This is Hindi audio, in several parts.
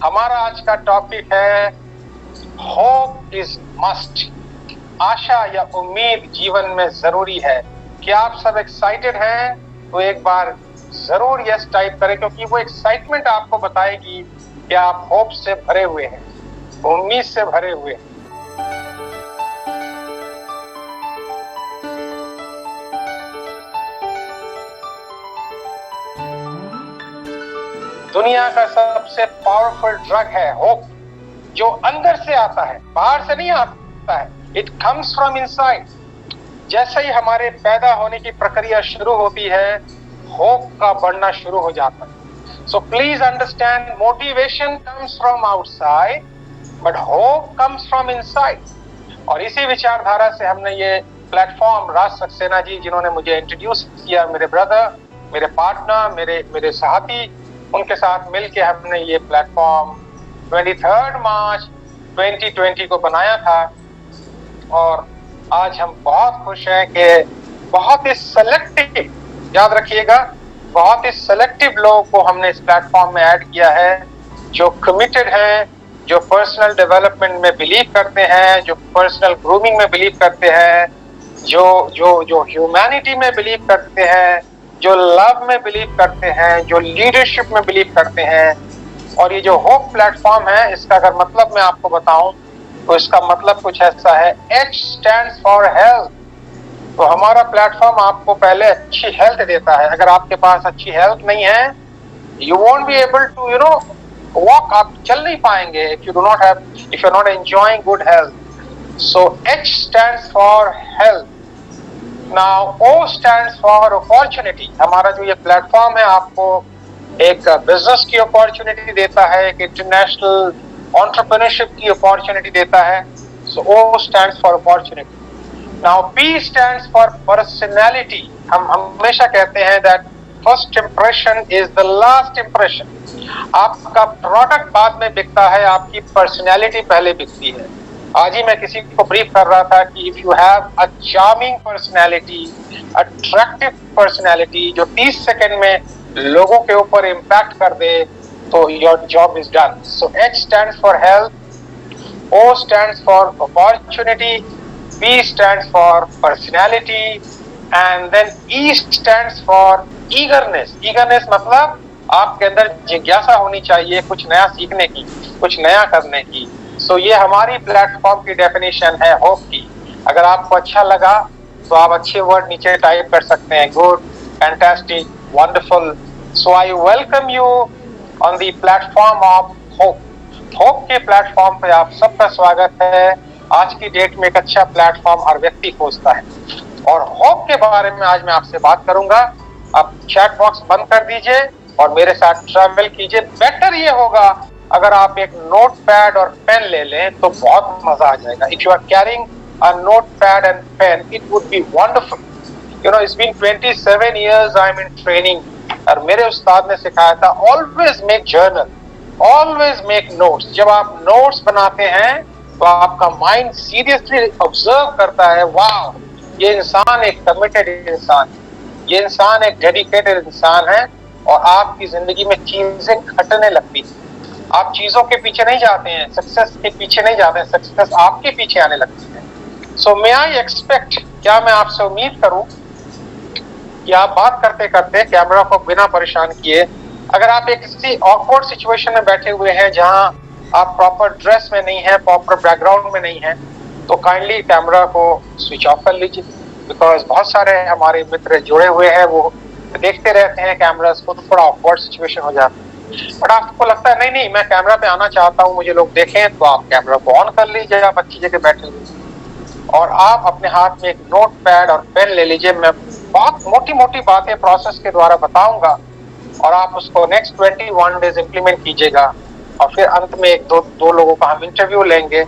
हमारा आज का टॉपिक है होप इज मस्ट। आशा या उम्मीद जीवन में जरूरी है। क्या आप सब एक्साइटेड हैं? तो एक बार जरूर यस टाइप करें, क्योंकि वो एक्साइटमेंट आपको बताएगी कि आप होप से भरे हुए हैं, उम्मीद से भरे हुए हैं। दुनिया का सबसे पावरफुल ड्रग है होप, जो अंदर से आता है, बाहर से नहीं आता है। It comes from inside. जैसे ही हमारे पैदा होने की प्रक्रिया शुरू होती है, होप का बढ़ना शुरू हो जाता है। So please understand, motivation comes from outside but hope comes from inside. और इसी विचारधारा से हमने ये प्लेटफॉर्म, राज सक्सेना जी जिन्होंने मुझे इंट्रोड्यूस किया, मेरे ब्रदर, मेरे पार्टनर, मेरे साथी, उनके साथ मिलके हमने ये प्लेटफॉर्म 23 मार्च 2020 को बनाया था। और आज हम बहुत खुश हैं कि बहुत ही सेलेक्टिव, याद रखिएगा, बहुत ही सेलेक्टिव लोगों को हमने इस प्लेटफॉर्म में ऐड किया है, जो कमिटेड हैं, जो पर्सनल डेवलपमेंट में बिलीव करते हैं, जो पर्सनल ग्रूमिंग में बिलीव करते हैं, जो ह्यूमैनिटी में बिलीव करते हैं, जो लव में बिलीव करते हैं, जो लीडरशिप में बिलीव करते हैं। और ये जो होप प्लेटफॉर्म है, इसका अगर मतलब मैं आपको बताऊं तो इसका मतलब कुछ ऐसा है, H stands for health। तो हमारा प्लेटफॉर्म आपको पहले अच्छी हेल्थ देता है। अगर आपके पास अच्छी हेल्थ नहीं है, you won't be able to walk, आप चल नहीं पाएंगे if you're not enjoying good health. So H stands for health. Now O stands for opportunity। हमारा जो ये प्लेटफॉर्म है आपको एक बिजनेस की अपॉर्चुनिटी देता है, एक इंटरनेशनल एंटरप्रेन्योरशिप की अपॉर्चुनिटी देता है। So O stands for opportunity. Now P stands for personality। हम हमेशा कहते हैं that first impression is the last impression। आपका प्रोडक्ट बाद में बिकता है, आपकी पर्सनैलिटी पहले बिकती है। आज ही मैं किसी को ब्रीफ कर रहा था कि if you have a charming personality, attractive personality, जो 30 सेकंड में लोगों के ऊपर इम्पैक्ट कर दे, तो your job is done. So H stands for health, O stands for opportunity, P stands for personality, and then E stands for eagerness। eagerness मतलब आपके अंदर जिज्ञासा होनी चाहिए कुछ नया सीखने की, कुछ नया करने की। सो ये हमारी प्लेटफॉर्म की डेफिनेशन है होप की। अगर आपको अच्छा लगा तो आप अच्छे वर्ड नीचे टाइप कर सकते हैं, good, fantastic, wonderful. So I welcome you on the platform of hope. Hope के प्लेटफॉर्म पे आप सबका स्वागत है। आज की डेट में एक अच्छा प्लेटफॉर्म हर व्यक्ति खोजता है, और होप के बारे में आज मैं आपसे बात करूंगा। आप चैट बॉक्स बंद कर दीजिए और मेरे साथ ट्रैवल कीजिए। बेटर ये होगा अगर आप एक नोट पैड और पेन ले लें तो बहुत मजा आ जाएगा। If you are carrying a note pad and pen, it would be wonderful. It's been 27 years I am in training, और मेरे उस्ताद ने सिखाया था always make journal, always make notes. जब आप नोट्स बनाते हैं तो आपका माइंड सीरियसली ऑब्जर्व करता है, वाह, ये इंसान एक कमिटेड इंसान, ये इंसान एक डेडिकेटेड इंसान है। और आपकी जिंदगी में चीजें घटने लगती हैं। आप चीजों के पीछे नहीं जाते हैं, सक्सेस के पीछे नहीं जाते हैं, सक्सेस आपके पीछे आने लगती है। सो मे आई एक्सपेक्ट, क्या मैं आपसे उम्मीद करूं कि आप बात करते करते कैमरा को बिना परेशान किए, अगर आप एक किसी ऑकवर्ड सिचुएशन में बैठे हुए हैं जहां आप प्रॉपर ड्रेस में नहीं है, प्रॉपर बैकग्राउंड में नहीं है, तो काइंडली कैमरा को स्विच ऑफ कर लीजिए। बिकॉज बहुत सारे हमारे मित्र जुड़े हुए हैं, वो देखते रहते हैं कैमरास को, तो थोड़ा ऑकवर्ड सिचुएशन हो जाता है। बट आपको लगता है नहीं, मैं कैमरा पे आना चाहता हूँ, मुझे लोग देखें, तो आप कैमरा को ऑन कर लीजिए। आप अच्छी जगह बैठे हुए और आप अपने हाथ में एक नोट पैड और पेन ले लीजिए। मैं बहुत मोटी मोटी बातें प्रोसेस के द्वारा बताऊंगा और आप उसको नेक्स्ट 21 डेज इम्प्लीमेंट कीजिएगा। और फिर अंत में एक दो लोगों का हम इंटरव्यू लेंगे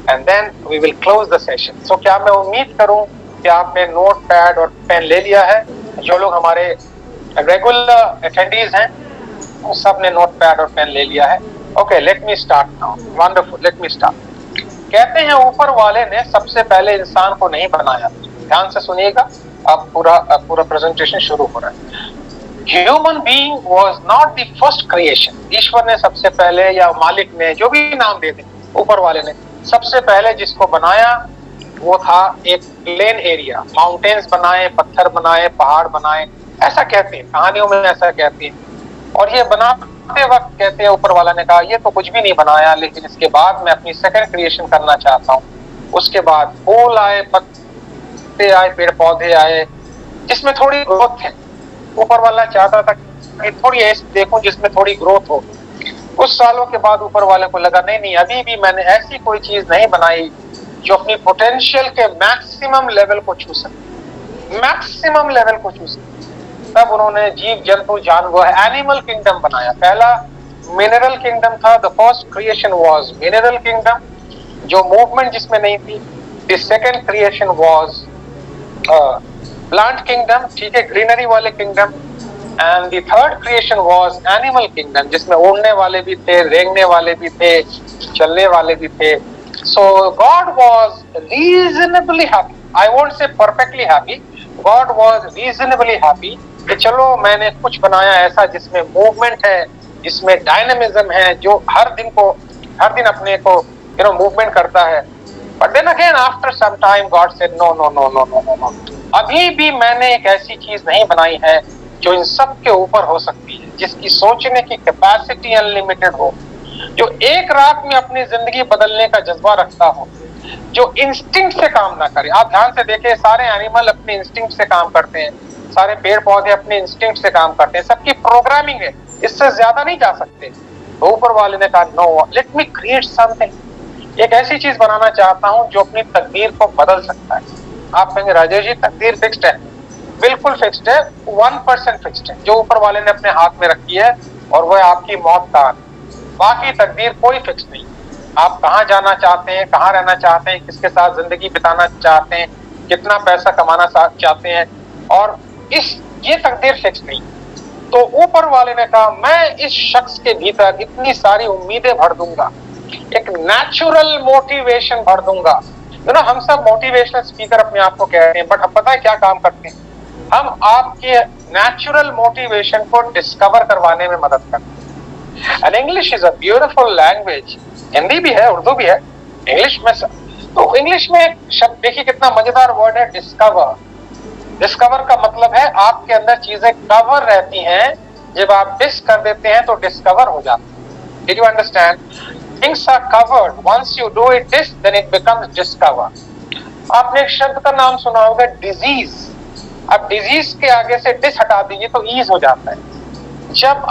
and then we will close the session. So क्या मैं उम्मीद करूं कि आपने नोट पैड और पेन ले लिया है? जो लोग हमारे रेगुलर अटेंडीज हैं वो सब ने नोट पैड और पेन ले लिया है। Okay, let me start now. Wonderful, let me start. कहते हैं ऊपर वाले ने सबसे पहले इंसान को नहीं बनाया। ध्यान से सुनिएगा, अब पूरा प्रेजेंटेशन शुरू हो रहा है। Human being was not the first creation. ईश्वर ने सबसे पहले, या मालिक ने, जो भी नाम दे दे, ऊपर वाले ने सबसे पहले जिसको बनाया वो था एक प्लेन एरिया। माउंटेन्स बनाए, पत्थर बनाए, पहाड़ बनाए, ऐसा कहते हैं कहानियों में, ऐसा कहते हैं। और ये बनाते वक्त कहते हैं ऊपर वाला ने कहा ये तो कुछ भी नहीं बनाया, लेकिन इसके बाद मैं अपनी सेकंड क्रिएशन करना चाहता हूँ। उसके बाद फूल आए, पत्ते आए, पेड़ पौधे आए, जिसमें थोड़ी ग्रोथ है। ऊपर वाला चाहता था कि थोड़ी ऐसी देखूं जिसमें थोड़ी ग्रोथ हो। कुछ सालों के बाद ऊपर वाले को लगा नहीं नहीं, अभी भी मैंने ऐसी कोई चीज नहीं बनाई जो अपनी पोटेंशियल के मैक्सिमम लेवल को छू सके, मैक्सिमम लेवल को छू सके। तब उन्होंने जीव जंतु जानवर एनिमल किंगडम बनाया। पहला मिनरल किंगडम था, the first creation was mineral kingdom, जो मूवमेंट जिसमें नहीं थी। The second creation was plant kingdom, ठीक है, ग्रीनरी वाले kingdom. And the third creation was animal kingdom, जिसमें उड़ने वाले भी थे, रेंगने वाले भी थे, चलने वाले भी थे। So God was reasonably happy. I won't say perfectly happy. God was reasonably happy कि चलो मैंने कुछ बनाया ऐसा जिसमें मूवमेंट है, जिसमें डायनामिज्म है, जो हर दिन अपने को मूवमेंट करता है। But then again after some time God said no no no no no no no. अभी भी मैंने एक ऐसी चीज नहीं बनाई है जो इन सब के ऊपर हो सकती है, जिसकी सोचने की कैपेसिटी अनलिमिटेड हो, जो एक रात में अपनी जिंदगी बदलने का जज्बा रखता हो, जो इंस्टिंक्ट से काम ना करे। आप ध्यान से देखें, सारे एनिमल अपने इंस्टिंक्ट से काम करते हैं, सारे पेड़ पौधे अपने इंस्टिंक्ट से काम करते हैं, सबकी प्रोग्रामिंग है, इससे ज्यादा नहीं जा सकते। तो ऊपर वाले ने कहा no, let me create something, एक ऐसी चीज बनाना चाहता हूं जो अपनी तकदीर को बदल सकता है। आप कहेंगे राजेश जी तकदीर फिक्स्ड है। बिल्कुल फिक्स्ड है, 1% फिक्स्ड है, जो ऊपर वाले ने अपने हाथ में रखी है, और वह आपकी मौत का हाथ। बाकी तकदीर कोई फिक्स नहीं। आप कहाँ जाना चाहते हैं, कहाँ रहना चाहते हैं, किसके साथ जिंदगी बिताना चाहते हैं, कितना पैसा कमाना चाहते हैं, और ये तकदीर फिक्स नहीं। तो ऊपर वाले ने कहा मैं इस शख्स के भीतर इतनी सारी उम्मीदें भर दूंगा, एक नेचुरल मोटिवेशन भर दूंगा। हम सब मोटिवेशनल स्पीकर अपने आप को कहते हैं, बट अब पता है क्या काम करते हैं, हम आपके नेचुरल मोटिवेशन को डिस्कवर करवाने में मदद करते हैं। And English is a beautiful language. Hindi भी है, उर्दू भी है, इंग्लिश में तो इंग्लिश में एक शब्द देखिए कितना मजेदार वर्ड है, डिस्कवर। डिस्कवर का मतलब है आपके अंदर चीजें कवर रहती हैं, जब आप डिस कर देते हैं तो डिस्कवर हो जाती है। Did you understand? Things are covered. Once you do it this, then it becomes discover. आपने एक शब्द का नाम सुना होगा डिजीज। अब डिजीज के आगे से डिस हटा दीजिए तो ईज हो जाता है। जब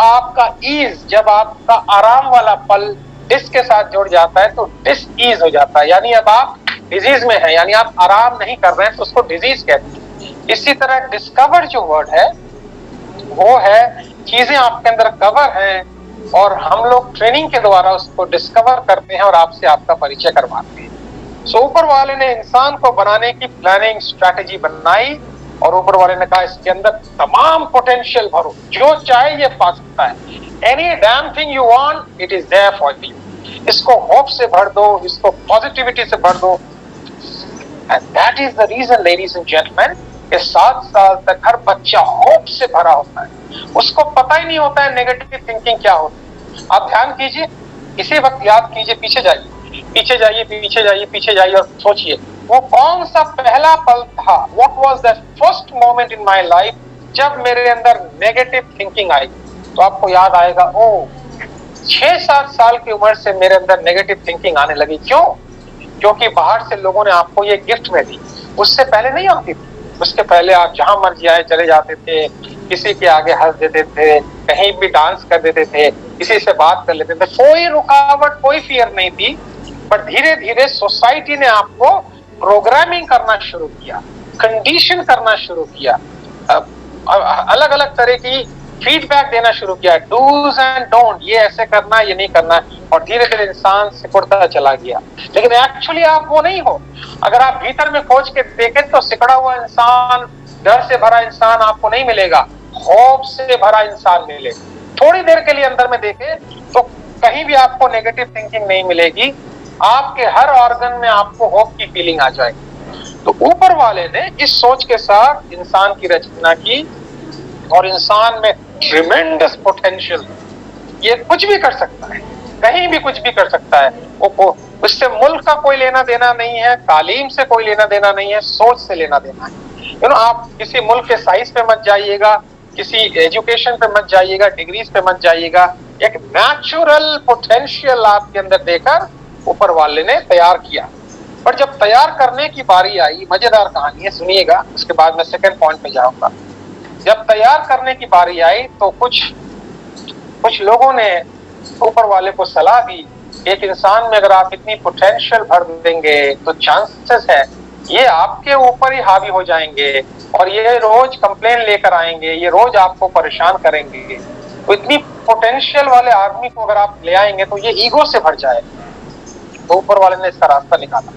आपका आराम वाला पल डिस के साथ जुड़ जाता है तो डिस ईज हो जाता है, यानी अब आप डिजीज में हैं, यानी आप आराम नहीं कर रहे हैं, तो उसको डिजीज कहते हैं। इसी तरह डिस्कवर जो वर्ड है वो है चीजें आपके अंदर कवर हैं, और हम लोग ट्रेनिंग के द्वारा उसको डिस्कवर करते हैं और आपसे आपका परिचय करवाते हैं। सो ऊपर वाले ने इंसान को बनाने की प्लानिंग स्ट्रैटेजी बनाई, और ऊपर वाले ने कहा इसके अंदर तमाम पोटेंशियल भरो, जो चाहे ये पा सकता है। Any damn thing you want it is there for you. इसको होप से भर दो, इसको पॉजिटिविटी से भर दो। And that is the reason ladies and gentleman कि 7 साल तक हर बच्चा होप से भरा होता है, उसको पता ही नहीं होता है नेगेटिव थिंकिंग क्या होती है। आप ध्यान कीजिए, इसी वक्त याद कीजिए, पीछे जाइए, पीछे जाइए, पीछे जाइए, पीछे जाइए, और सोचिए वो कौन सा पहला पल था, what was the first moment in my life जब मेरे अंदर नेगेटिव थिंकिंग आई। तो आपको याद आएगा, ओ 6-7 साल की उम्र से मेरे अंदर नेगेटिव थिंकिंग आने लगी। क्यों? क्योंकि बाहर से लोगों ने आपको ये गिफ्ट में दी, उससे पहले नहीं आती थी। उसके पहले आप जहां मर्जी आए चले जाते थे, किसी के आगे हंस देते थे, कहीं भी डांस कर देते थे, किसी से बात कर लेते थे, कोई रुकावट, कोई फियर नहीं थी। पर धीरे धीरे सोसाइटी ने आपको प्रोग्रामिंग करना शुरू किया, कंडीशन करना शुरू किया, अलग अलग तरह की फीडबैक देना शुरू किया, डूज एंड डोंट, ये ऐसे करना, ये नहीं करना, और धीरे धीरे इंसान सिकुड़ता चला गया। लेकिन एक्चुअली आप वो नहीं हो। अगर आप भीतर में खोज के देखें तो सिकड़ा हुआ इंसान, डर से भरा इंसान आपको नहीं मिलेगा, होप से भरा इंसान मिलेगा। थोड़ी देर के लिए अंदर में देखें तो कहीं भी आपको नेगेटिव थिंकिंग नहीं मिलेगी, आपके हर ऑर्गन में आपको होप की फीलिंग आ जाएगी। तो ऊपर वाले ने इस सोच के साथ इंसान की रचना की, और इंसान में ट्रिमेंडस पोटेंशियल, ये कुछ भी कर सकता है, कहीं भी कुछ भी कर सकता है। उससे मुल्क का कोई लेना देना नहीं है, तालीम से कोई लेना देना नहीं है, सोच से लेना देना है। आप किसी मुल्क के साइज पे मत जाइएगा, किसी एजुकेशन पे मत जाइएगा, डिग्रीज पे मत जाइएगा। एक नेचुरल पोटेंशियल आपके अंदर देकर ऊपर वाले ने तैयार किया। पर जब तैयार करने की बारी आई, मजेदार कहानी है, सुनिएगा, उसके बाद मैं सेकंड पॉइंट पे जाऊंगा। जब तैयार करने की बारी आई तो कुछ लोगों ने ऊपर वाले को सलाह दी, एक इंसान में अगर आप इतनी पोटेंशियल भर देंगे तो चांसेस है ये आपके ऊपर ही हावी हो जाएंगे और ये रोज कंप्लेन लेकर आएंगे, ये रोज आपको परेशान करेंगे। तो इतनी पोटेंशियल वाले आदमी को अगर आप ले आएंगे तो ये ईगो से भर जाएगा। तो ऊपर वाले ने इसका रास्ता निकाला।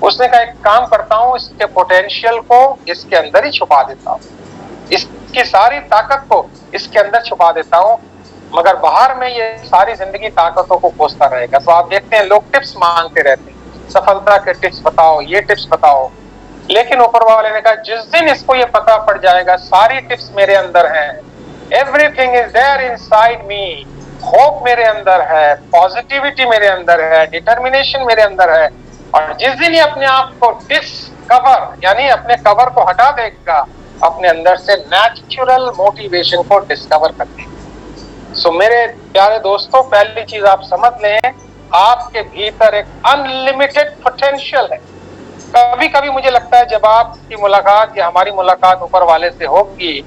उसने कहा एक काम करता हूँ, इसके पोटेंशियल को इसके अंदर ही छुपा देता हूँ, इसकी सारी ताकत को इसके अंदर छुपा देता हूँ, मगर बाहर में ये सारी जिंदगी ताकतों को खोजता रहेगा। तो आप देखते हैं लोग टिप्स मांगते रहते हैं, सफलता के टिप्स बताओ, ये टिप्स बताओ। लेकिन ऊपर वाले ने कहा जिस दिन इसको ये पता पड़ जाएगा सारी टिप्स मेरे अंदर हैं, everything is there inside me, hope मेरे अंदर है, पॉजिटिविटी मेरे अंदर है, डिटर्मिनेशन मेरे अंदर है, और जिस दिन ये अपने आप को डिस्कवर यानी अपने कवर को हटा देगा, अपने अंदर से नेचुरल मोटिवेशन को डिस्कवर कर देगा। सो मेरे प्यारे दोस्तों, पहली चीज आप समझ लें, आपके भीतर एक अनलिमिटेड पोटेंशियल है। कभी कभी मुझे लगता है जब आपकी मुलाकात या हमारी मुलाकात ऊपर वाले से होगी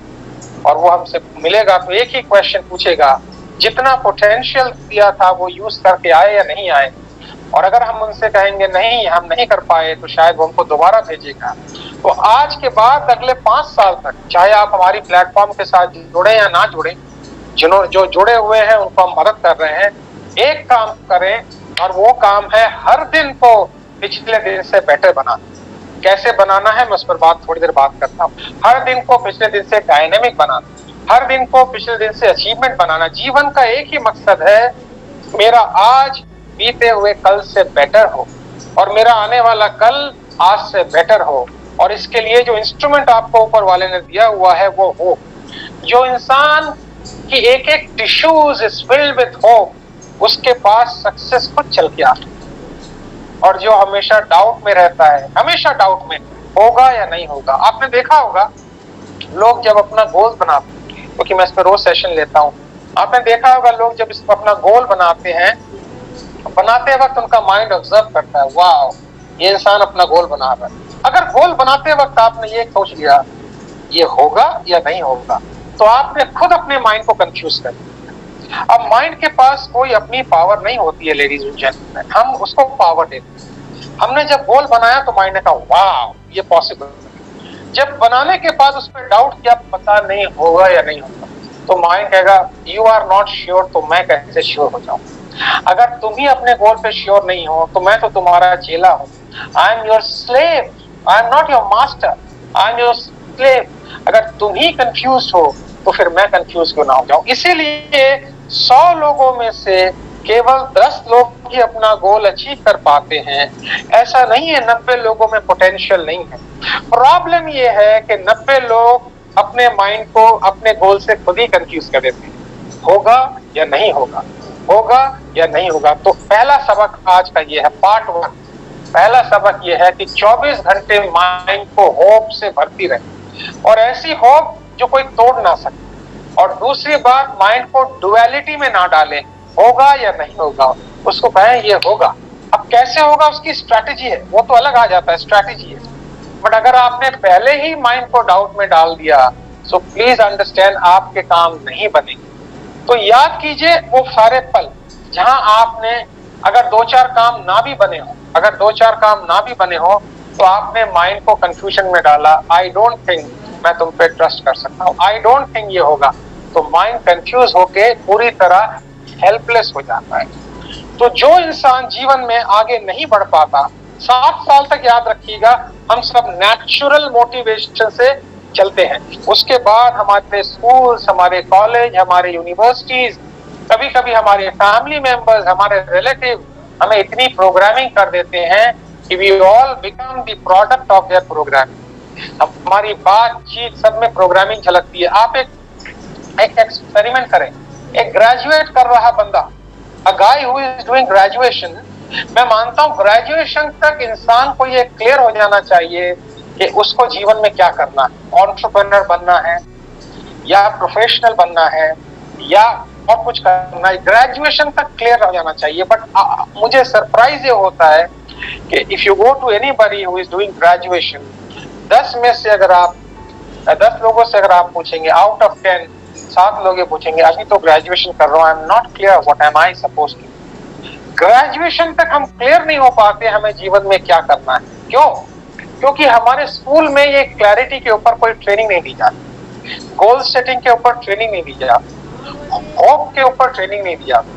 और वो हमसे मिलेगा तो एक ही क्वेश्चन पूछेगा, जितना पोटेंशियल दिया था वो यूज करके आए या नहीं आए। और अगर हम उनसे कहेंगे नहीं हम नहीं कर पाए तो शायद वो हमको दोबारा भेजेगा। तो आज के बाद अगले 5 साल तक, चाहे आप हमारी प्लेटफॉर्म के साथ जुड़े या ना जुड़े, जो जुड़े हुए हैं उनको हम मदद कर रहे हैं, एक काम करें और वो काम है हर दिन को पिछले दिन से बेटर बनाना। कैसे बनाना है मैं उस पर थोड़ी देर बात करता हूँ। हर दिन को पिछले दिन से डायनेमिक बनाना, हर दिन को पिछले दिन से अचीवमेंट बनाना। जीवन का एक ही मकसद है, मेरा आज बीते हुए कल से बेटर हो और मेरा आने वाला कल आज से बेटर हो। और इसके लिए जो इंस्ट्रूमेंट आपको ऊपर वाले ने दिया हुआ है वो हो। जो इंसान की एक एक tissues is filled with hope, उसके पास सक्सेस खुद चल के आता है। और जो हमेशा डाउट में रहता है, हमेशा डाउट में होगा या नहीं होगा। आपने देखा होगा लोग जब अपना गोल बनाते हैं, क्योंकि मैं इस पर रोज सेशन लेता हूँ, आपने देखा होगा लोग जब इसको अपना गोल बनाते हैं, बनाते वक्त उनका माइंड ऑब्जर्व करता है, वाह ये इंसान अपना गोल बना रहा है। अगर गोल बनाते वक्त आपने ये सोच लिया ये होगा या नहीं होगा, तो आपने खुद अपने माइंड को कंफ्यूज कर दिया। अब माइंड के पास कोई अपनी पावर नहीं होती है लेडीज एंड जेंटलमैन, हम उसको पावर देते हैं। हमने जब गोल बनाया तो माइंड ने कहा वाह ये पॉसिबल है। जब बनाने के बाद उस पर डाउट किया, पता नहीं होगा या नहीं होगा, तो माइंड कहेगा यू आर नॉट श्योर, तो मैं कैसे श्योर हो जाऊं। अगर तुम ही अपने गोल पे श्योर नहीं हो तो मैं तो तुम्हारा चेला हूं। I am your slave, I am not your master, I am your slave. अगर तुम ही कंफ्यूज हो तो फिर मैं कंफ्यूज क्यों ना हो जाऊं। इसीलिए 100 लोगों में से केवल 10 लोग ही अपना गोल अचीव कर पाते हैं। ऐसा नहीं है 90 लोगों में पोटेंशियल नहीं है। प्रॉब्लम ये है कि 90 लोग अपने माइंड को अपने गोल से खुद ही कंफ्यूज कर देते हैं, होगा या नहीं होगा, होगा या नहीं होगा। तो पहला सबक आज का ये है, पार्ट 1। पहला सबक ये है कि 24 घंटे माइंड को होप से भरती रहे, और ऐसी होप जो कोई तोड़ ना सके। और दूसरी बात, माइंड को डुअलिटी में ना डाले, होगा या नहीं होगा, उसको कहें ये होगा। अब कैसे होगा उसकी स्ट्रैटेजी है, वो तो अलग आ जाता है, स्ट्रैटेजी है। बट अगर आपने पहले ही माइंड को डाउट में डाल दिया, सो प्लीज अंडरस्टैंड आपके काम नहीं बनेंगे। तो याद कीजिए वो सारे पल जहां आपने अगर 2-4 काम ना भी बने हो, अगर 2-4 काम ना भी बने हो तो आपने माइंड को कंफ्यूजन में डाला, आई डोंट थिंक मैं तुम पे ट्रस्ट कर सकता हूँ, आई डोंट थिंक ये होगा। तो माइंड कंफ्यूज होके पूरी तरह हेल्पलेस हो जाता है। तो जो इंसान जीवन में आगे नहीं बढ़ पाता, 7 साल तक याद रखिएगा, हम सब नेचुरल मोटिवेशन से चलते हैं। उसके बाद हमारे स्कूल्स, हमारे कॉलेज, हमारे यूनिवर्सिटीज, कभी कभी हमारे फैमिली मेंबर्स, हमारे रिलेटिव हमें इतनी प्रोग्रामिंग कर देते हैं कि we all become the product of their programming. हमारी बातचीत सब में प्रोग्रामिंग झलकती है। आप एक एक एक्सपेरिमेंट करें, एक ग्रेजुएट कर रहा बंदा, a guy who is doing graduation, मैं मानता हूं ग्रेजुएशन तक इंसान को ये क्लियर हो जाना चाहिए कि उसको जीवन में क्या करना है, एंटरप्रेन्योर बनना है या प्रोफेशनल बनना है या और कुछ करना है, ग्रेजुएशन तक क्लियर हो जाना चाहिए। बट मुझे सरप्राइज ये होता है कि if you go to anybody who is doing graduation, 10 में से अगर आप 10 लोगों से अगर आप पूछेंगे, आउट ऑफ 10 7 लोग ये पूछेंगे अभी तो ग्रेजुएशन कर रहा हूं, I am not clear what am I suppose to. Graduation तक हम क्लियर नहीं हो पाते हमें जीवन में क्या करना है। क्यों? क्योंकि हमारे स्कूल में ये क्लैरिटी के ऊपर कोई ट्रेनिंग नहीं दी जाती, गोल सेटिंग के ऊपर ट्रेनिंग नहीं दी जाती, होप के ऊपर ट्रेनिंग नहीं दी जाती।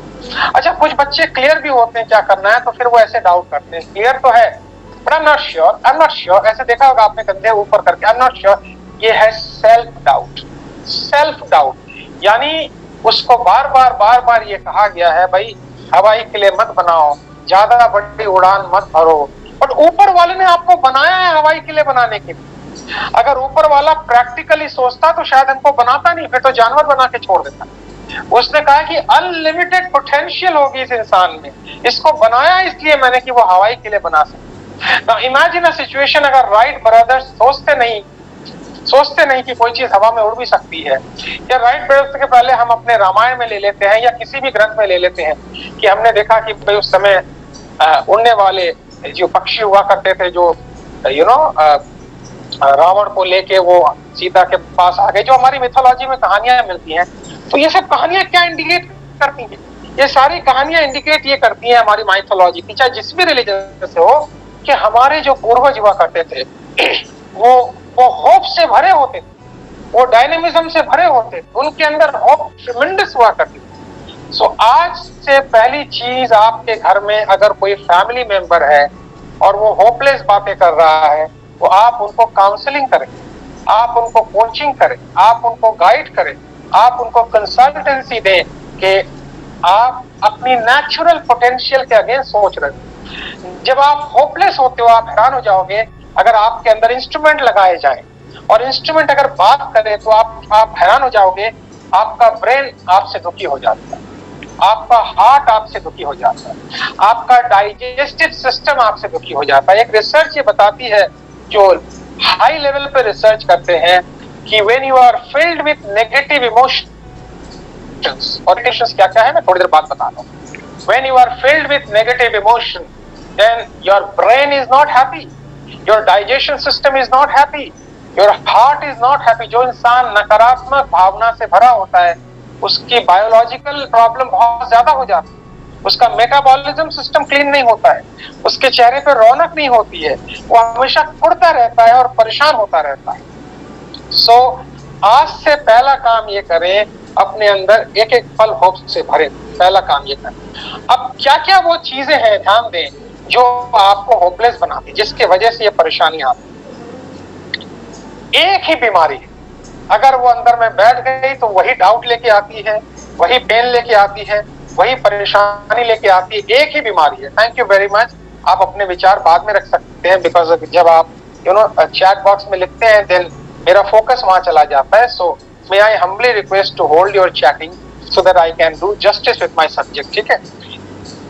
अच्छा, कुछ बच्चे क्लियर भी होते हैं क्या करना है, तो फिर वो ऐसे डाउट करते हैं, क्लियर तो है but I am not sure, ऐसे देखा होगा आपने कंधे ऊपर करके, आई एम नॉट श्योर। ये है सेल्फ डाउट। सेल्फ डाउट यानी उसको बार बार ये कहा गया है, भाई हवाई के लिए मत बनाओ, ज्यादा बड़ी उड़ान मत भरो, और ऊपर वाले ने आपको बनाया है हवाई के लिए बनाने के लिए। अगर ऊपर वाला प्रैक्टिकली सोचता तो शायद हमको बनाता नहीं, फिर तो जानवर बना के छोड़ देता। उसने कहा कि अनलिमिटेड पोटेंशियल होगी इस इंसान में, इसको बनाया इसलिए मैंने कि वो हवाई के लिए बना सके। नाउ इमेजिन अ सिचुएशन, अगर राइट ब्रदर्स सोचते नहीं कि कोई चीज हवा में उड़ भी सकती है, या राइट ब्रदर्स के पहले हम अपने रामायण में ले लेते हैं या किसी भी ग्रंथ में ले लेते हैं कि हमने देखा कि भाई उस समय उड़ने वाले जो पक्षी हुआ करते थे, जो रावण को लेके वो सीता के पास आ गए, जो हमारी मिथोलॉजी में कहानियां मिलती हैं। तो ये सब कहानियां क्या इंडिकेट करती हैं? ये सारी कहानियां इंडिकेट ये करती हैं हमारी माइथोलॉजी की, चाहे जिस भी रिलीजन से हो, कि हमारे जो पूर्वज हुआ करते थे वो होप से भरे होते थे, वो डायनेमिज्म से भरे होते थे, उनके अंदर होप ट्रिमेंडस हुआ करती थी। सो आज से पहली चीज, आपके घर में अगर कोई फैमिली मेंबर है और वो होपलेस बातें कर रहा है, वो आप उनको काउंसलिंग करें, आप उनको कोचिंग करें, आप उनको गाइड करें, आप उनको कंसल्टेंसी दें कि आप अपनी नेचुरल पोटेंशियल के अगेंस्ट सोच रहे हैं। जब आप होपलेस होते हो, आप हैरान हो जाओगे, अगर आपके अंदर इंस्ट्रूमेंट लगाए जाए और इंस्ट्रूमेंट अगर बात करे तो आप हैरान हो जाओगे, आपका ब्रेन आपसे दुखी हो जाता है, आपका हार्ट आपसे दुखी हो जाता है, आपका डाइजेस्टिव सिस्टम आपसे दुखी हो जाता है। एक रिसर्च ये बताती है, जो हाई लेवल पे रिसर्च करते हैं, कि when you are filled with negative emotions, और इमोशंस क्या क्या है मैं थोड़ी देर बाद बता रहा हूं। When you are filled with negative emotion, then your brain is not happy, your digestion system is not happy, your heart is not happy. जो इंसान नकारात्मक भावना से भरा होता है, उसकी बायोलॉजिकल प्रॉब्लम बहुत ज्यादा हो जाती है, उसका मेटाबॉलिज्म सिस्टम क्लीन नहीं होता है, उसके चेहरे पे रौनक नहीं होती है, वो हमेशा कुड़ता रहता है और परेशान होता रहता है। सो आज से पहला काम ये करें, अपने अंदर एक एक पल होप से भरे, पहला काम ये करें। अब क्या क्या वो चीजें हैं, ध्यान दें, जो आपको होपलेस बनाती, जिसके वजह से ये परेशानियां आती। एक ही बीमारी है, अगर वो अंदर में बैठ गई तो वही डाउट लेके आती है, वही पेन लेके आती है, वही परेशानी लेके आती है। एक ही बीमारी है। Thank you very much. आप अपने विचार बाद में रख सकते हैं, बिकॉज जब आप चैट बॉक्स में लिखते हैं, देन मेरा फोकस वहां चला जाता है। So may I humbly request to hold your chatting so that I can do justice with my subject. ठीक है,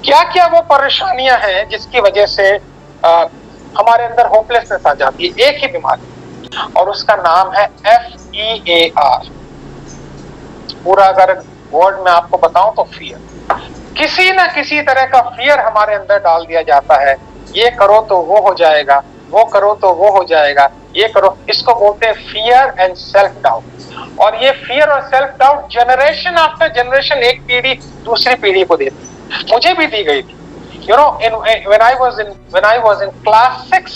क्या क्या वो परेशानियां हैं जिसकी वजह से हमारे अंदर होपलेसनेस आ जाती है? एक ही बीमारी, और उसका नाम है FEAR। पूरा अगर वर्ड में आपको बताऊं तो फियर। किसी ना किसी तरह का फियर हमारे अंदर डाल दिया जाता है, ये करो तो वो हो जाएगा, वो करो तो वो हो जाएगा, ये करो। इसको बोलते हैं फियर एंड सेल्फ डाउट। और ये फियर और self doubt generation after generation, एक पीढ़ी दूसरी पीढ़ी को देती है। मुझे भी दी गई थी। when I was in class 6,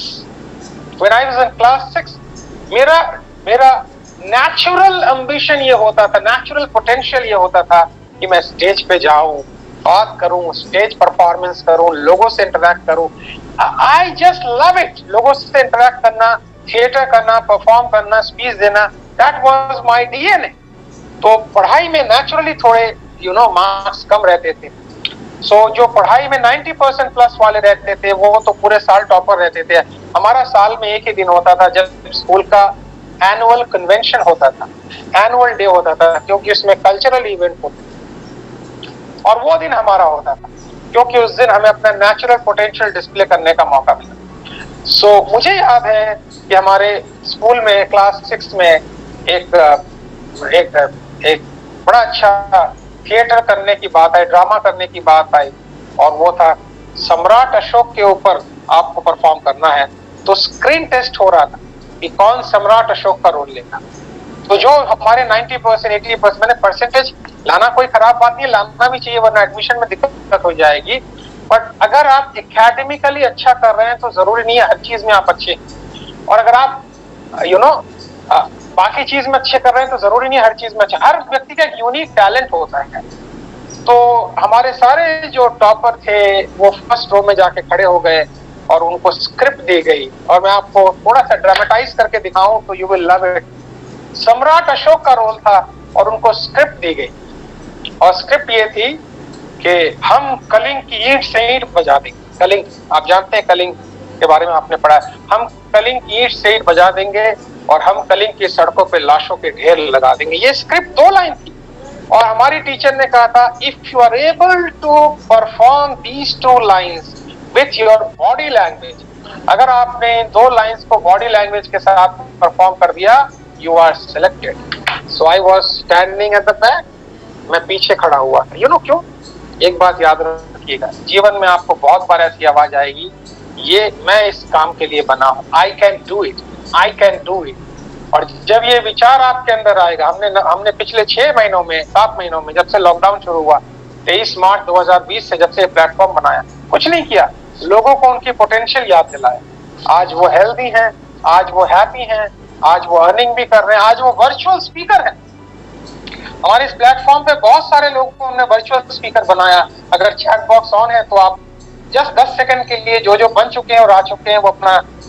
मेरा नेचुरल एम्बिशन ये होता था, नेचुरल पोटेंशियल ये होता था कि मैं स्टेज पे जाऊं, बात करूं, स्टेज परफॉर्मेंस करूं, लोगों से इंटरेक्ट करूं। I just love it. लोगों से इंटरेक्ट करना, थिएटर करना, परफॉर्म करना, स्पीच देना, दैट वाज माय DNA। तो पढ़ाई में नेचुरली थोड़े मार्क्स कम रहते थे। सो जो पढ़ाई में 90% प्लस वाले रहते थे, वो तो पूरे साल टॉपर रहते थे। हमारा साल में एक ही दिन होता था जब स्कूल का एनुअल कन्वेंशन होता था, एनुअल डे होता था, क्योंकि उसमें कल्चरल इवेंट होते थे। और वो दिन हमारा होता था क्योंकि उस दिन हमें अपना नेचुरल पोटेंशियल डिस्प्ले करने का मौका मिला। मुझे याद है कि हमारे स्कूल में क्लास 6 में एक बड़ा अच्छा थिएटर करने की बात आई, ड्रामा करने की बात आई, और वो था सम्राट अशोक के ऊपर आपको परफॉर्म करना है। तो स्क्रीन टेस्ट हो रहा था कि कौन सम्राट अशोक का रोल लेगा। तो जो हमारे 90% 80%, मैंने परसेंटेज लाना कोई खराब बात नहीं, लाना भी चाहिए वरना एडमिशन में दिक्कत हो जाएगी। बट अगर आप एकेडमिकली अच्छा कर रहे हैं तो जरूरी नहीं है हर चीज में आप अच्छे, और अगर आप बाकी चीज में अच्छे कर रहे हैं तो जरूरी नहीं है हर चीज में अच्छा। हर व्यक्ति का एक यूनिक टैलेंट होता है। तो हमारे सारे जो टॉपर थे वो फर्स्ट रो में जाके खड़े हो गए और उनको स्क्रिप्ट दी गई, और मैं आपको थोड़ा सा ड्रामेटाइज करके दिखाऊं तो यू विल लव इट। सम्राट अशोक का रोल था और उनको स्क्रिप्ट दी गई, और स्क्रिप्ट ये थी कि हम कलिंग की ईंट से ईंट बजा देंगे। कलिंग आप जानते हैं, कलिंग के बारे में आपने पढ़ा है। हम कलिंग की ईंट से ईंट बजा देंगे और हम कलिंग की सड़कों पे लाशों के ढेर लगा देंगे। ये स्क्रिप्ट 2 लाइन थी, और हमारी टीचर ने कहा था if you are able to perform these 2 lines with your body language, अगर आपने इन 2 लाइन्स को बॉडी लैंग्वेज के साथ परफॉर्म कर दिया, you are selected. So I was standing at the back, मैं पीछे खड़ा हुआ था। यू नो क्यों? एक बात याद रखिएगा, जीवन में आपको बहुत बार ऐसी आवाज आएगी, ये मैं इस काम के लिए बना हूं, आई can do it, I can do it. और जब ये विचार आपके अंदर आएगा, हमने पिछले 6 महीनों में 7 महीनों में, जब से लॉकडाउन शुरू हुआ 23 मार्च 2020 से, जब से प्लेटफॉर्म बनाया, कुछ नहीं किया, लोगों को उनकी पोटेंशियल याद दिलाया। आज वो हेल्दी हैं, आज वो हैप्पी हैं, आज वो अर्निंग भी कर रहे हैं, आज वो वर्चुअल स्पीकर हैं। हमारे इस प्लेटफॉर्म पे बहुत सारे लोगों को हमने वर्चुअल स्पीकर बनाया। अगर चैट बॉक्स ऑन है तो आप जस्ट 10 सेकंड के लिए जो बन चुके हैं और आ चुके हैं वो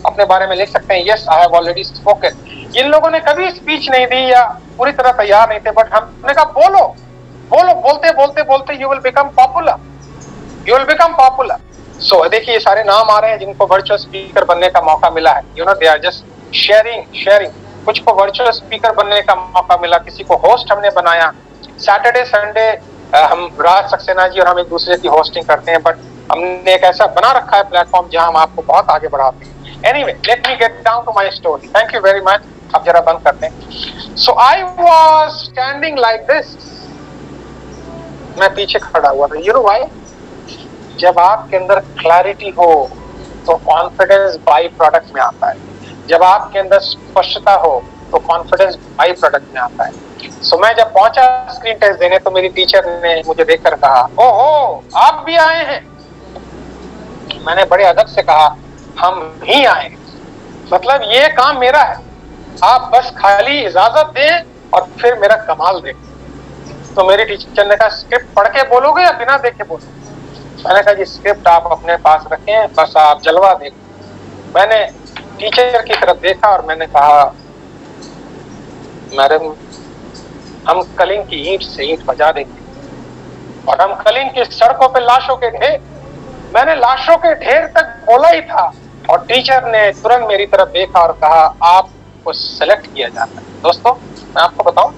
अपने बारे में लिख सकते हैं। Yes, I have already spoken. इन लोगों ने कभी स्पीच नहीं दी या पूरी तरह तैयार नहीं थे, बट हमने कहा बोलो बोलो, बोलते बोलते बोलते you will become popular, you will become popular. So देखिए, ये सारे नाम आ रहे हैं जिनको वर्चुअल स्पीकर बनने का मौका मिला है। You know, they are just sharing. कुछ को वर्चुअल स्पीकर बनने का मौका मिला, किसी को होस्ट हमने बनाया। सैटरडे संडे हम राज सक्सेना जी और हम एक दूसरे की होस्टिंग करते हैं, बट हमने एक ऐसा बना रखा है प्लेटफॉर्म जहां हम आपको बहुत आगे बढ़ाते हैं। Anyway, let me get down to my story. Thank you very much. अब जरा बंद करते हैं। So I was standing like this, मैं पीछे खड़ा हुआ था। You know why? जब आपके अंदर क्लैरिटी हो तो कॉन्फिडेंस बाई प्रोडक्ट में आता है। जब आपके अंदर स्पष्टता हो तो कॉन्फिडेंस बाई प्रोडक्ट में आता है। सो मैं जब पहुंचा स्क्रीन टेस्ट देने तो मेरी टीचर ने मुझे देखकर कहा, ओहो आप भी आए हैं। मैंने बड़े अदब से कहा, हम ही आए, मतलब ये काम मेरा है, आप बस खाली इजाजत दें और फिर मेरा कमाल देखें। तो मेरी टीचर ने कहा, स्क्रिप्ट पढ़ के बोलोगे या बिना देखे बोलोगे? मैंने कहा, जी स्क्रिप्ट आप अपने पास रखें, बस आप जलवा देखें। मैंने टीचर की तरफ देखा और मैंने कहा, मैडम हम कलिंग की ईंट से ईंट बजा देंगे और हम कलिंग की सड़कों पे लाशों के ढेर। मैंने लाशों के ढेर तक बोला ही था और टीचर ने तुरंत मेरी तरफ देखा और कहा, आपको सेलेक्ट किया जाता है। दोस्तों, मैं आपको बताऊं,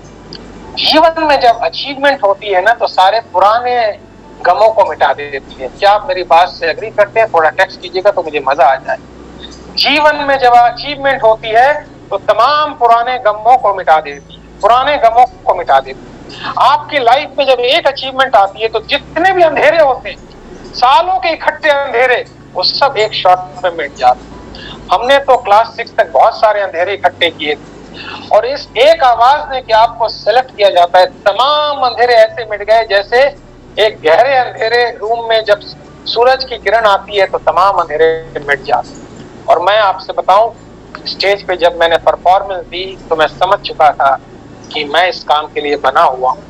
जीवन में जब अचीवमेंट होती है ना तो सारे पुराने गमों को मिटा देती है। क्या आप मेरी बात से एग्री करते हैं? थोड़ा टेक्स्ट कीजिएगा तो मुझे मजा आ जाए। जीवन में जब अचीवमेंट होती है तो तमाम पुराने गमों को मिटा देती है, पुराने गमों को मिटा देती है। आपकी लाइफ में जब एक अचीवमेंट आती है तो जितने भी अंधेरे होते हैं, सालों के इकट्ठे अंधेरे, वो सब एक शॉट में मिट जाते हैं। हमने तो क्लास 6 तक बहुत सारे अंधेरे इकट्ठे किए थे और इस एक आवाज ने कि आपको सेलेक्ट किया जाता है, तमाम अंधेरे ऐसे मिट गए जैसे एक गहरे अंधेरे रूम में जब सूरज की किरण आती है तो तमाम अंधेरे मिट जाते हैं। और मैं आपसे बताऊं, स्टेज पे जब मैंने परफॉर्मेंस दी तो मैं समझ चुका था कि मैं इस काम के लिए बना हुआ हूं।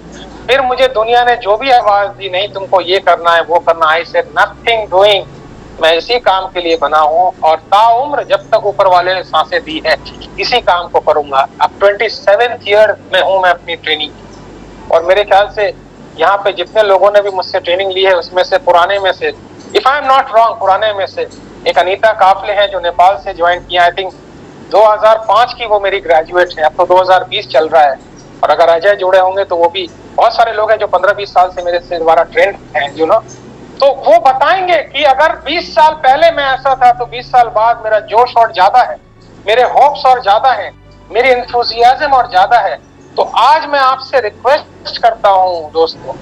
फिर मुझे दुनिया ने जो भी आवाज दी, नहीं तुमको ये करना है वो करना, आई सेड नथिंग डूइंग, मैं इसी काम के लिए बना हूं और ताउम्र जब तक ऊपर वाले ने सांसें दी है इसी काम को करूंगा। अब 27th ईयर में हूं मैं अपनी ट्रेनिंग, और मेरे ख्याल से यहाँ पे जितने लोगों ने भी मुझसे ट्रेनिंग ली है उसमें से पुराने में से, if I am not wrong, पुराने में से एक अनीता काफले हैं जो नेपाल से ज्वाइन किया। आई थिंक 2005 की वो मेरी ग्रेजुएट है, अब तो 2020 चल रहा है। और अगर अजय जुड़े होंगे तो वो भी, बहुत सारे लोग हैं जो 15-20 साल से मेरे से द्वारा ट्रेंड हैं, यू नो, तो वो बताएंगे कि अगर 20 साल पहले मैं ऐसा था तो 20 साल बाद मेरा जोश और ज्यादा है, मेरे होप्स और ज्यादा है, मेरी एंथुसियाज्म और ज्यादा है। तो आज मैं आपसे रिक्वेस्ट करता हूं दोस्तों,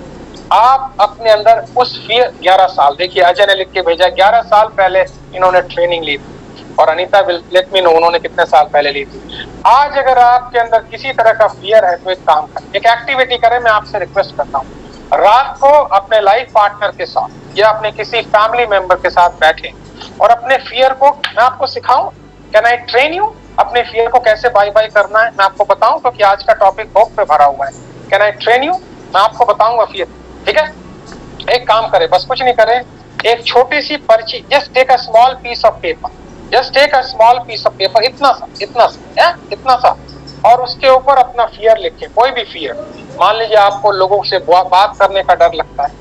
आप अपने अंदर उस फियर, 11 साल, देखिए अजय ने लिख के भेजा 11 साल पहले इन्होंने ट्रेनिंग ली थी, और Anita will let me know उन्होंने कितने साल पहले ली थी। आज अगर आपके अंदर किसी तरह का फियर है तो एक काम करें, एक एक्टिविटी करें। मैं आपसे रिक्वेस्ट करता हूँ, रात को अपने लाइफ पार्टनर के साथ या अपने किसी फैमिली मेंबर के साथ बैठे और अपने फियर को, मैं आपको सिखाऊं, कैन आई ट्रेन यू, अपने फियर को कैसे बाय बाय करना है मैं आपको बताऊं, क्योंकि आज का टॉपिक होप पे भरा हुआ है। कैन आई ट्रेन यू, मैं आपको बताऊंगा फियर, ठीक है। एक काम करें, बस कुछ नहीं करें, एक छोटी सी पर्ची, just take a small piece of paper, just take a small piece of paper, इतना सा, और उसके ऊपर अपना फियर लिखें, कोई भी फियर। मान लीजिए आपको लोगों से बात करने का डर लगता है,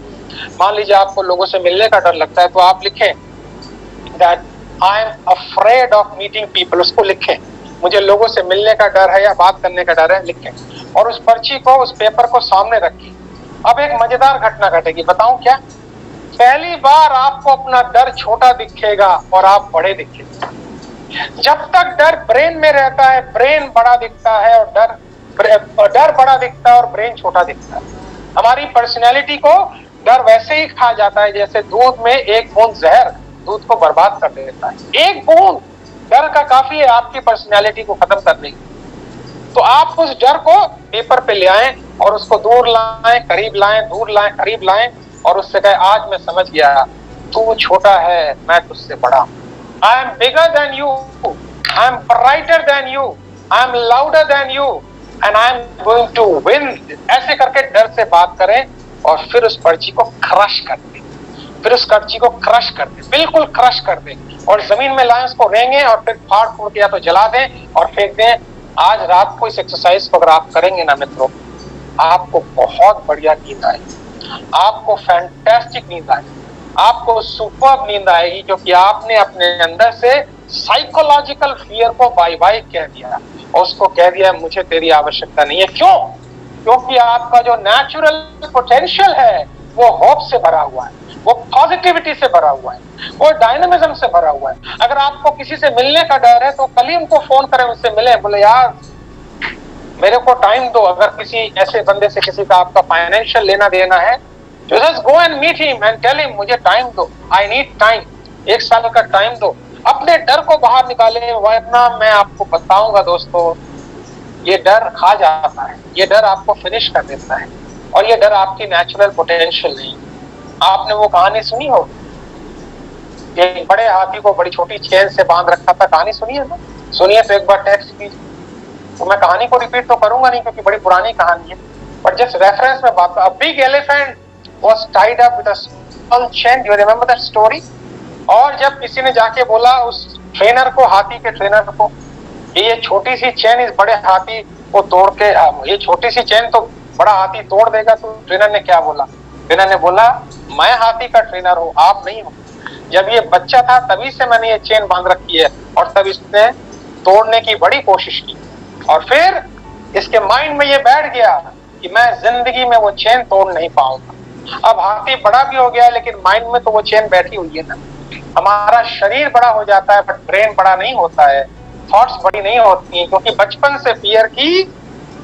मान लीजिए आपको लोगों से मिलने का डर लगता है, तो आप लिखें that I am afraid of meeting people, उसको लिखें, मुझे लोगों से मिलने का डर है या बात करने का डर है, लिखें, और उस पर्ची को, उस पेपर को सामने रखें। अब एक मजेदार घटना घटेगी, बताऊं क्या? पहली बार आपको अपना डर छोटा दिखेगा और आप बड़े दिखेंगे। जब तक डर ब्रेन में रहता है, ब्रेन बड़ा दिखता है, और डर बड़ा दिखता है और ब्रेन छोटा दिखता है। हमारी पर्सनैलिटी को डर वैसे ही खा जाता है जैसे दूध में एक बूंद जहर दूध को बर्बाद कर देता है। एक बूंद डर का काफी है आपकी पर्सनैलिटी को खत्म करने की। तो आप उस डर को पेपर पे ले आएं और उसको दूर लाएं, करीब लाएं, दूर लाएं, करीब लाएं, और उससे कहे आज मैं समझ गया, तू छोटा है, मैं तुझसे बड़ा। I am bigger than you, I am brighter than you, I am louder than you, and I am going to win. ऐसे करके डर से बात करें और फिर उस पर्ची को क्रश कर दें, फिर उस पर्ची को क्रश कर दें, बिल्कुल क्रश कर दें, और जमीन में लाएं, उसको रेंगे और फिर फाड़ फूड़ के या तो जला दें और फेंक दें। आज रात को इस एक्सरसाइज को अगर आप करेंगे ना मित्रों, आपको बहुत बढ़िया नींद आएगी, आपको फैंटास्टिक नींद आएगी, आपको सुपर्ब नींद आएगी, क्योंकि आपने अपने अंदर से साइकोलॉजिकल फियर को बाय बाय कह दिया और उसको कह दिया मुझे तेरी आवश्यकता नहीं है। क्यों? क्योंकि आपका जो नेचुरल पोटेंशियल है वो होप से भरा हुआ है, वो पॉजिटिविटी से भरा हुआ है, वो डायनामिज्म से भरा हुआ है। अगर आपको किसी से मिलने का डर है तो कल ही उनको फोन करें, उससे मिले, बोले यार मेरे को टाइम दो। अगर किसी ऐसे बंदे से किसी का आपका फाइनेंशियल लेना देना है, just go and meet him and tell him मुझे टाइम दो, आई नीड टाइम, 1 साल का टाइम दो। अपने डर को बाहर निकाले, वरना मैं आपको बताऊंगा दोस्तों, ये डर खा जाता है, ये डर आपको फिनिश कर देता है, और ये डर आपकी नेचुरल पोटेंशियल नहीं। आपने वो कहानी सुनी हो, एक बड़े हाथी को बड़ी छोटी चेन से बांध रखा था, कहानी सुनी है ना? सुनिए तो एक बार टेक्स्ट कीजिए। तो मैं कहानी को रिपीट तो करूंगा नहीं क्योंकि बड़ी पुरानी कहानी है, पर जस्ट रेफरेंस में बात। A big elephant was tied up with a small chain, you remember that story? और जब किसी ने जाके बोला उस ट्रेनर को, हाथी के ट्रेनर को, ये छोटी सी चेन इस बड़े हाथी को तोड़ के, ये छोटी सी चेन तो बड़ा हाथी तोड़ देगा, तो ट्रेनर ने क्या बोला? ट्रेनर ने बोला मैं हाथी का ट्रेनर हूँ, आप नहीं हो। जब ये बच्चा था तभी से मैंने ये चेन बांध रखी है, और तब इसने तोड़ने की बड़ी कोशिश की, और फिर इसके माइंड में ये बैठ गया कि मैं जिंदगी में वो चेन तोड़ नहीं पाऊंगा। अब हाथी बड़ा भी हो गया, लेकिन माइंड में तो वो चेन बैठी हुई है ना। हमारा शरीर बड़ा हो जाता है बट ब्रेन बड़ा नहीं होता है, थॉट्स बड़ी नहीं होती हैं, क्योंकि बचपन से फियर की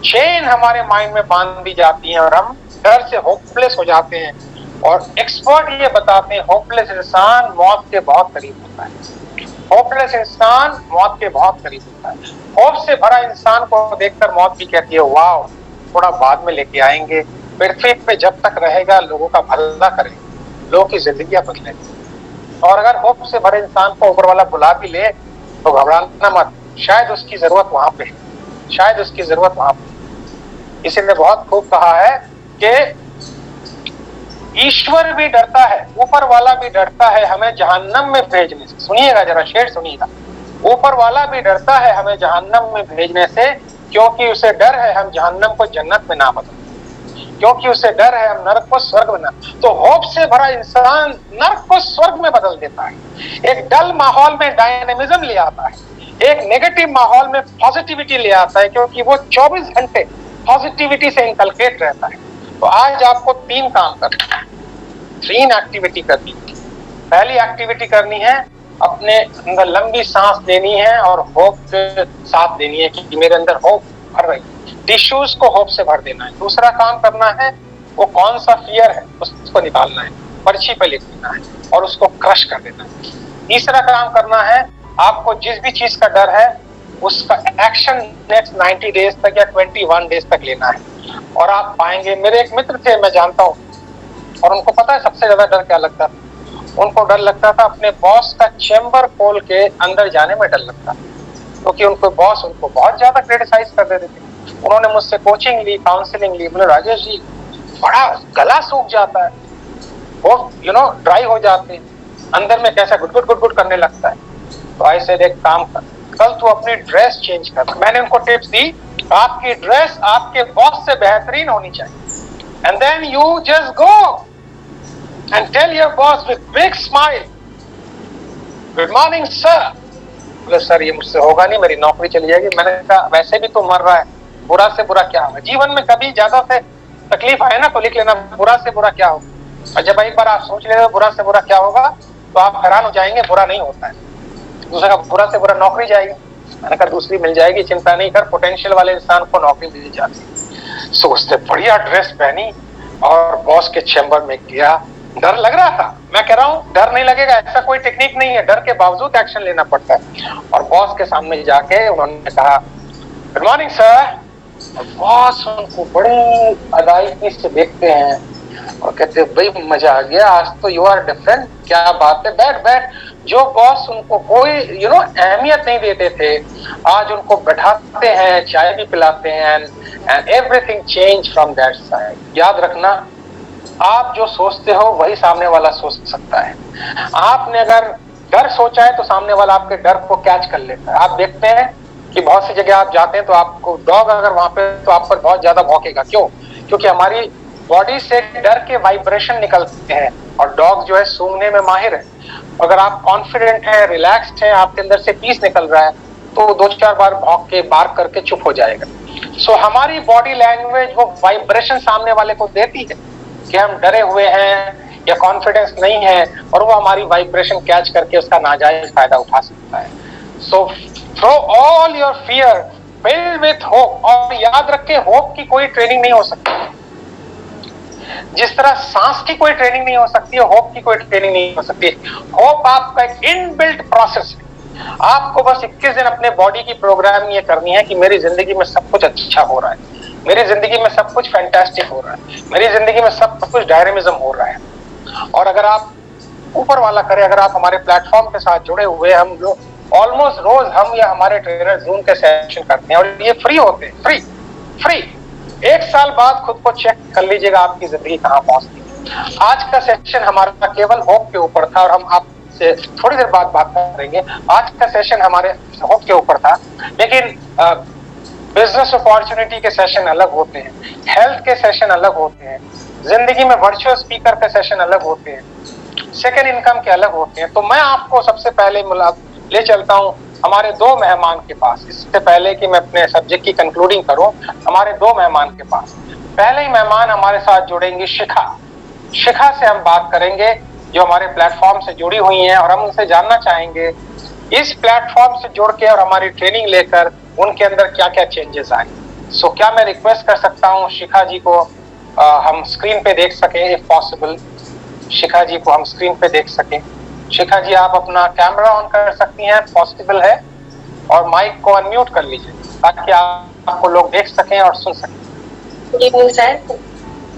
चेन हमारे माइंड में बांध दी जाती है और हम डर से होपलेस हो जाते हैं। और एक्सपर्ट ये बताते हैं होपलेस इंसान मौत के बहुत करीब होता है, होपलेस इंसान मौत के बहुत करीब होता है। होप से भरा इंसान को देखकर मौत भी कहती है वाह, थोड़ा बाद में लेके आएंगे, पृथ्वी पे जब तक रहेगा लोगों का भला करेंगे, लोगों की जिंदगियां बदलेंगी। और अगर होप से भरे इंसान को ऊपर वाला बुला भी ले तो घबराना मत, शायद उसकी जरूरत वहां पे है, शायद उसकी जरूरत वहां पे। इसी ने बहुत खूब कहा है कि ईश्वर भी डरता है, ऊपर वाला भी डरता है हमें जहन्नम में भेजने से। सुनिएगा जरा, शेर सुनिएगा। ऊपर वाला भी डरता है हमें जहन्नम में भेजने से, क्योंकि उसे डर है हम जहन्नम को जन्नत में ना बदलें, क्योंकि उसे डर है हम नरक को स्वर्ग में ना। तो होप से भरा इंसान नरक को स्वर्ग में बदल देता है, एक डल माहौल में डायनेमिज्म ले आता है, एक नेगेटिव माहौल में पॉजिटिविटी ले आता है, क्योंकि वो 24 घंटे पॉजिटिविटी से इनकलकेट रहता है। तो आज आपको 3 काम करना है, 3 एक्टिविटी करनी है। पहली एक्टिविटी करनी है, अपने अंदर लंबी सांस लेनी है और होप के साथ देनी है कि मेरे अंदर होप भर रही है, टिश्यूज को होप से भर देना है। दूसरा काम करना है, वो कौन सा फियर है उसको निकालना है, पर्ची पे लिख देना है और उसको क्रश कर देना है। तीसरा काम करना है, आपको जिस भी चीज का डर है उसका एक्शन नेक्स्ट 90 डेज तक या 21 डेज तक लेना है और आप पाएंगे। मेरे एक मित्र थे, मैं जानता हूँ, और उनको पता है सबसे ज्यादा डर क्या लगता था? उनको डर लगता था अपने बॉस का चेम्बर खोल के अंदर जाने में डर लगता, क्योंकि उनको बॉस उनको बहुत ज्यादा क्रिटिसाइज कर देते थे। उन्होंने मुझसे कोचिंग ली, काउंसलिंग ली, बोले राजेश जी बड़ा गला सूख जाता है, वो ड्राई हो जाते हैं, अंदर में कैसा गुट गुट गुट गुट करने लगता है। तो ऐसे एक काम कर, कल तू अपनी ड्रेस चेंज कर। मैंने उनको टिप्स दी, आपकी ड्रेस आपके बॉस से बेहतरीन होनी चाहिए, and then you just go and tell your boss with big smile, good morning sir। बोले सर ये मुझसे होगा नहीं, मेरी नौकरी चली जाएगी। मैंने कहा वैसे भी तो मर रहा है, बुरा से बुरा क्या होगा? जीवन में कभी ज्यादा से तकलीफ आए ना तो लिख लेना, बुरा से बुरा क्या होगा। और जब एक बार आप सोच ले बुरा से बुरा क्या होगा तो आप हैरान हो जाएंगे, बुरा नहीं होता है। दूसरा का बुरा से बुरा नौकरी जाएगी। मैंने कहा दूसरी मिल जाएगी, चिंता नहीं कर, पोटेंशियल वाले इंसान को नौकरी मिल जाती। सोचते बढ़िया ड्रेस पहनी और बॉस के चैम्बर में गया। डर लग रहा था, मैं कह रहा हूँ डर नहीं लगेगा ऐसा कोई टेक्निक नहीं है, डर के बावजूद एक्शन लेना पड़ता है। और बॉस के सामने जाके उन्होंने कहा गुड मॉर्निंग सर, और बॉस उनको बड़ी अदायगी से देखते हैं और कहते हैं भाई मजा आ गया, आज तो यू आर डिफरेंट, क्या बात है, बैठ बैठ। जो बॉस उनको कोई अहमियत नहीं देते थे, आज उनको बैठाते हैं, चाय भी पिलाते हैं, and everything change from that side. याद रखना, आप जो सोचते हो वही सामने वाला सोच सकता है। आपने अगर डर सोचा है तो सामने वाला आपके डर को कैच कर लेता है। आप देखते हैं कि बहुत सी जगह आप जाते हैं तो आपको डॉग अगर वहां पे तो आप पर बहुत ज्यादा भौंकेगा। क्यों? क्योंकि हमारी बॉडी से डर के वाइब्रेशन निकलते हैं और डॉग जो है सूंघने में माहिर है। अगर आप कॉन्फिडेंट हैं, रिलैक्स्ड हैं, आपके अंदर से पीस निकल रहा है तो 2-4 बार भौंक के बार्क करके चुप हो जाएगा। सो हमारी बॉडी लैंग्वेज वो वाइब्रेशन सामने वाले को देती है कि हम डरे हुए हैं या कॉन्फिडेंस नहीं है, और वो हमारी वाइब्रेशन कैच करके उसका नाजायज फायदा उठा सकता है। So throw all your fear, fill with hope. और याद रखें, होप की कोई ट्रेनिंग नहीं हो सकती। जिस तरह सांस की कोई ट्रेनिंग नहीं हो सकती है, होप की कोई ट्रेनिंग नहीं हो सकती। होप आपका एक इनबिल्ट प्रोसेस है। आपको बस 21 दिन अपने बॉडी की प्रोग्रामिंग ये करनी है कि मेरी जिंदगी में सब कुछ अच्छा हो रहा है, मेरी जिंदगी में सब कुछ फैंटास्टिक हो रहा है, मेरी जिंदगी में सब कुछ डायनामिज्म हो रहा है। और अगर आप ऊपर वाला करें, अगर आप हमारे प्लेटफॉर्म के साथ जुड़े हुए, हम जो ऑलमोस्ट रोज हम या हमारे ट्रेनर जूम के सेशन करते हैं और ये फ्री होते हैं, फ्री 1 साल बाद खुद को चेक कर लीजिएगा आपकी जिंदगी कहाँ पहुंचती है। आज का सेशन हमारा केवल होप के ऊपर था और हम आपसे थोड़ी देर बाद बात करेंगे। आज का सेशन हमारे होप के ऊपर था, लेकिन बिजनेस अपॉर्चुनिटी के सेशन अलग होते हैं, हेल्थ के सेशन अलग होते हैं, जिंदगी में वर्चुअल स्पीकर के सेशन अलग होते हैं, सेकेंड इनकम के अलग होते हैं। तो मैं आपको सबसे पहले ले चलता हूं हमारे 2 मेहमान के पास। इससे पहले कि मैं अपने सब्जेक्ट की कंक्लूडिंग करूं, हमारे 2 मेहमान के पास। पहले ही मेहमान हमारे साथ जुड़ेंगी शिखा से हम बात करेंगे, जो हमारे प्लेटफॉर्म से जुड़ी हुई हैं, और हम उनसे जानना चाहेंगे इस प्लेटफॉर्म से जुड़ के और हमारी ट्रेनिंग लेकर उनके अंदर क्या क्या चेंजेस आए। सो क्या मैं रिक्वेस्ट कर सकता हूँ शिखा जी को हम स्क्रीन पे देख सकें, इफ पॉसिबल शिखा जी को हम स्क्रीन पे देख सकें। शिखा जी आप अपना कैमरा ऑन कर सकती हैं, पॉसिबल है, और माइक को अनम्यूट कर लीजिए ताकि आपको लोग देख सकें और सुन सकें। Good evening sir.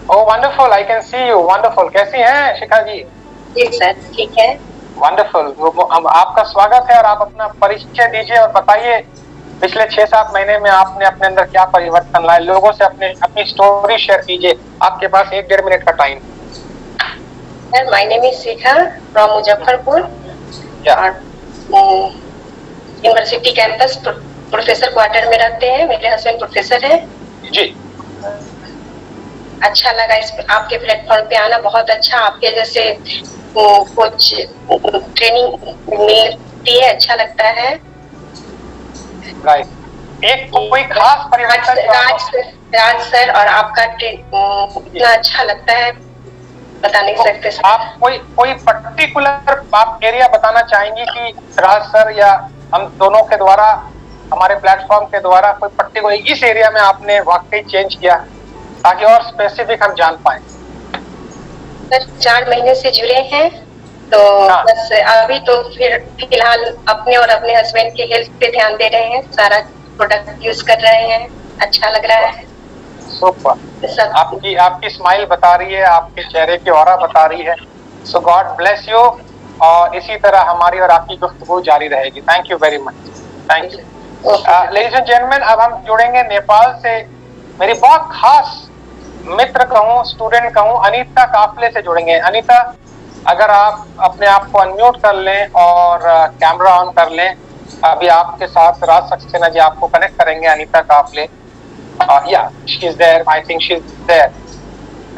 Oh wonderful, I can see you. Wonderful, कैसी हैं शिखा जी? जी सर, ठीक है। वंडरफुल, आपका स्वागत है और आप अपना परिचय दीजिए और बताइए पिछले 6-7 महीने में आपने अपने अंदर क्या परिवर्तन लाए। लोगों से अपनी स्टोरी शेयर कीजिए, आपके पास 1-1.5 मिनट का time. Sir my name is Shikha from Muzaffarpur, university campus professor quarter में रहते हैं। मेरे हस्बैंड प्रोफेसर हैं जी। अच्छा लगा इस आपके प्लेटफॉर्म पे आना, बहुत अच्छा। आपके जैसे कुछ ट्रेनिंग मिलती है, अच्छा लगता है। राइट। एक कोई खास परिवर्तन राज सर और आपका इतना अच्छा लगता है, बता नहीं सकते सर। आप कोई पर्टिकुलर आप एरिया बताना चाहेंगी कि राज सर या हम दोनों के द्वारा, हमारे प्लेटफॉर्म के द्वारा कोई पर्टिकुलर इस एरिया में आपने वाकई चेंज किया, ताकि और स्पेसिफिक हम जान पाए? सर 4 महीने से जुड़े हैं तो बस अभी तो फिर फिलहाल अपने और अपने हस्बैंड के हेल्थ पे ध्यान दे रहे हैं, सारा प्रोडक्ट यूज कर रहे हैं, अच्छा लग रहा है। सुपर। आपकी स्माइल बता रही है, आपके चेहरे की ऑरा बता रही है। सो गॉड ब्लेस यू, और इसी तरह हमारी और आपकी गुफ्तगू जारी रहेगी। Thank you very much. Thank you. Ladies and gentleman, अब हम जुड़ेंगे नेपाल से। मेरी बहुत खास मित्र कहूँ, स्टूडेंट कहूँ, अनीता काफले से जुड़ेंगे। अनीता, अगर आप अपने आप को अनम्यूट कर लें और कैमरा ऑन कर लें, अभी आपके साथ राज सक्सेना जी आपको कनेक्ट करेंगे। अनीता काफले, या she is there, I think she is there.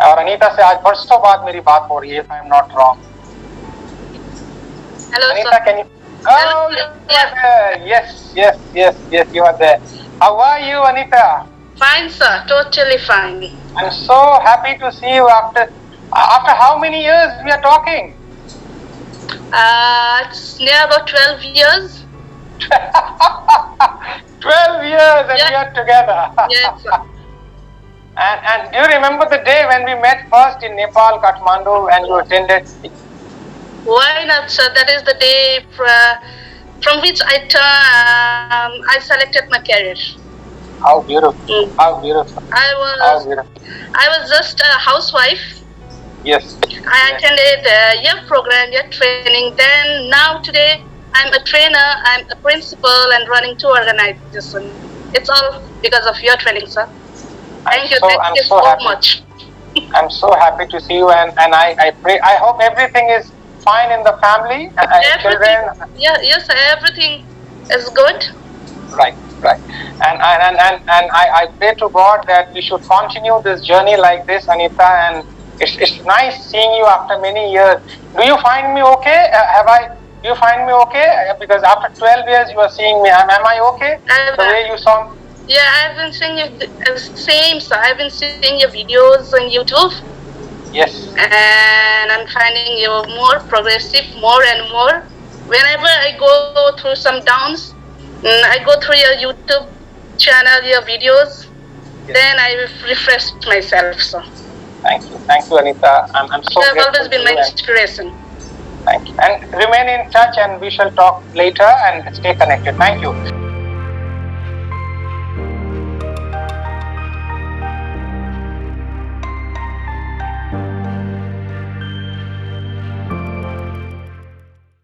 और अनीता से आज बरसों बाद मेरी बात हो रही है, if I am not wrong. Hello Anita, can you? Oh, yes, you are there. How are you, Anita? Fine, sir. Totally fine. I'm so happy to see you after how many years we are talking? It's near about 12 years. 12 years and we are together. Yes, sir. And do you remember the day when we met first in Nepal, Kathmandu, and you attended? Why not, sir? That is the day from which I selected my career. How beautiful! How beautiful! I was just a housewife. Yes. I attended your program, your training. Then now today, I'm a trainer. I'm a principal and running 2 organizations. It's all because of your training, sir. Thank you so much. I'm so happy to see you, and I pray. I hope everything is fine in the family and children. Yes, everything is good. Right. And I pray to God that we should continue this journey like this, Anita. And it's nice seeing you after many years. Do you find me okay? Do you find me okay? Because after 12 years you are seeing me. Am I okay? The way you saw me? Yeah, I've been seeing you. Same, sir. I've been seeing your videos on YouTube. Yes. And I'm finding you more progressive, more and more. Whenever I go through some downs, I go through your YouTube channel, your videos. Yes. Then I refresh myself. So. Thank you, Anita. I'm so grateful. You've always been my inspiration. Thank you. And remain in touch, and we shall talk later and stay connected. Thank you.